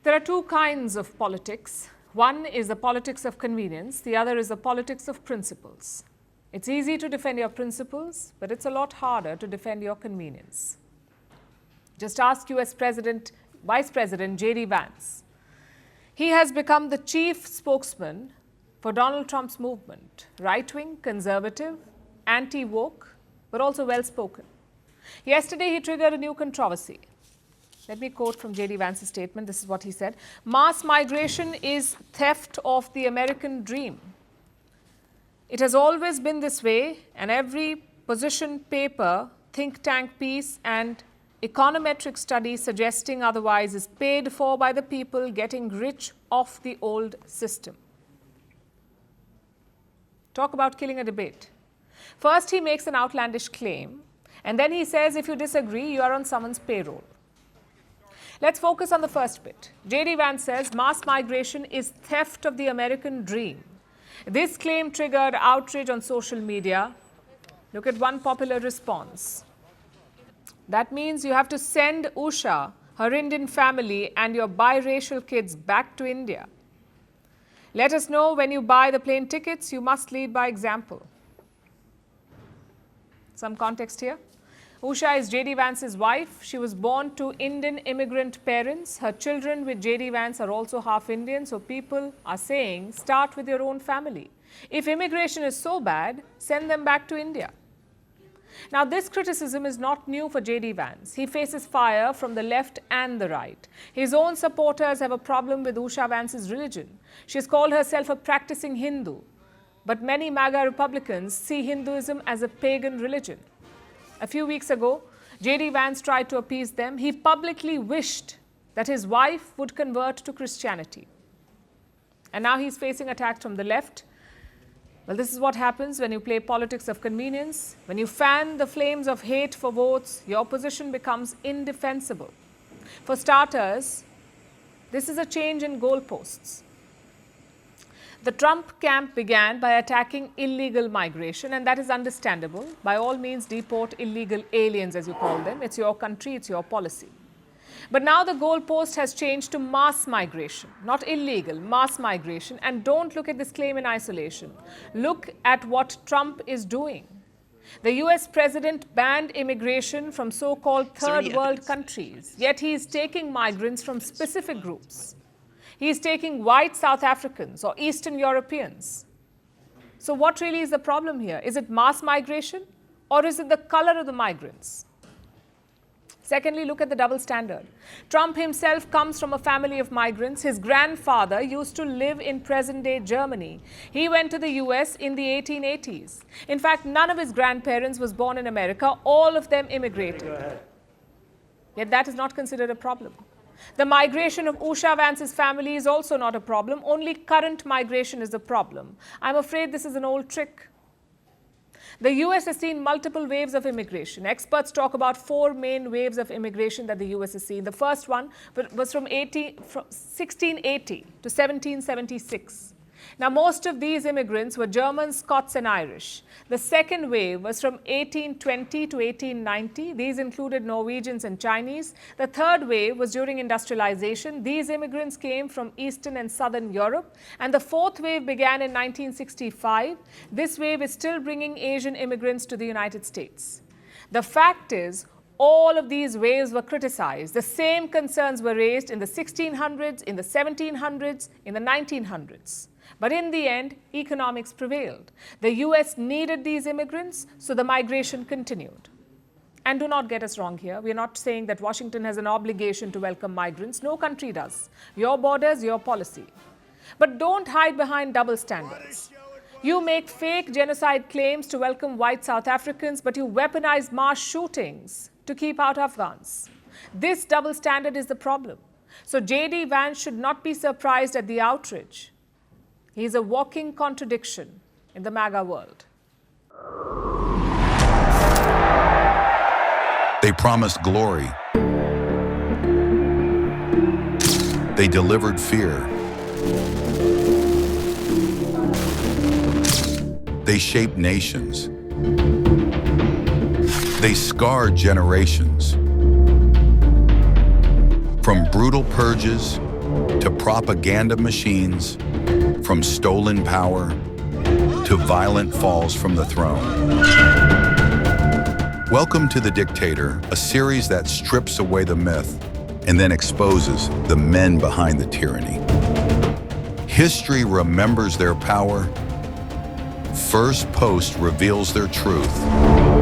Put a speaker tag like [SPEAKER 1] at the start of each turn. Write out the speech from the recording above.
[SPEAKER 1] There are two kinds of politics. One is the politics of convenience, the other is the politics of principles. It's easy to defend your principles, but it's a lot harder to defend your convenience. Just ask US Vice President J.D. Vance. He has become the chief spokesman for Donald Trump's movement, right-wing, conservative, anti-woke, but also well-spoken. Yesterday, he triggered a new controversy. Let me quote from J.D. Vance's statement. This is what he said. Mass migration is theft of the American dream. It has always been this way, and every position paper, think tank piece, and econometric study suggesting otherwise is paid for by the people getting rich off the old system. Talk about killing a debate. First, he makes an outlandish claim, and then he says if you disagree, you are on someone's payroll. Let's focus on the first bit. J.D. Vance says mass migration is theft of the American dream. This claim triggered outrage on social media. Look at one popular response. That means you have to send Usha, her Indian family, and your biracial kids back to India. Let us know when you buy the plane tickets, you must lead by example. Some context here. Usha is J.D. Vance's wife. She was born to Indian immigrant parents. Her children with J.D. Vance are also half Indian. So people are saying, start with your own family. If immigration is so bad, send them back to India. Now, this criticism is not new for J.D. Vance. He faces fire from the left and the right. His own supporters have a problem with Usha Vance's religion. She's called herself a practicing Hindu. But many MAGA Republicans see Hinduism as a pagan religion. A few weeks ago, J.D. Vance tried to appease them. He publicly wished that his wife would convert to Christianity. And now he's facing attacks from the left. Well, this is what happens when you play politics of convenience. When you fan the flames of hate for votes, your position becomes indefensible. For starters, this is a change in goalposts. The Trump camp began by attacking illegal migration, and that is understandable. By all means, deport illegal aliens, as you call them. It's your country, it's your policy. But now the goalpost has changed to mass migration, not illegal, mass migration. And don't look at this claim in isolation. Look at what Trump is doing. The US president banned immigration from so-called third world countries, yet he is taking migrants from specific groups. He is taking white South Africans or Eastern Europeans. So what really is the problem here? Is it mass migration or is it the color of the migrants? Secondly, look at the double standard. Trump himself comes from a family of migrants. His grandfather used to live in present-day Germany. He went to the US in the 1880s. In fact, none of his grandparents was born in America. All of them immigrated. Yet that is not considered a problem. The migration of Usha Vance's family is also not a problem. Only current migration is the problem. I'm afraid this is an old trick. The US has seen multiple waves of immigration. Experts talk about 4 main waves of immigration that the US has seen. The first one was from 1680 to 1776. Now, most of these immigrants were Germans, Scots, and Irish. The second wave was from 1820 to 1890. These included Norwegians and Chinese. The third wave was during industrialization. These immigrants came from Eastern and Southern Europe. And the fourth wave began in 1965. This wave is still bringing Asian immigrants to the United States. The fact is, all of these waves were criticized. The same concerns were raised in the 1600s, in the 1700s, in the 1900s. But in the end, economics prevailed. The US needed these immigrants, so the migration continued. And do not get us wrong here. We are not saying that Washington has an obligation to welcome migrants. No country does. Your borders, your policy. But don't hide behind double standards. You make fake genocide claims to welcome white South Africans, but you weaponize mass shootings to keep out Afghans. This double standard is the problem. So J.D. Vance should not be surprised at the outrage. He is a walking contradiction in the MAGA world.
[SPEAKER 2] They promised glory. They delivered fear. They shaped nations. They scarred generations. From brutal purges to propaganda machines, from stolen power to violent falls from the throne. Welcome to The Dictator, a series that strips away the myth and then exposes the men behind the tyranny. History remembers their power. Firstpost reveals their truth.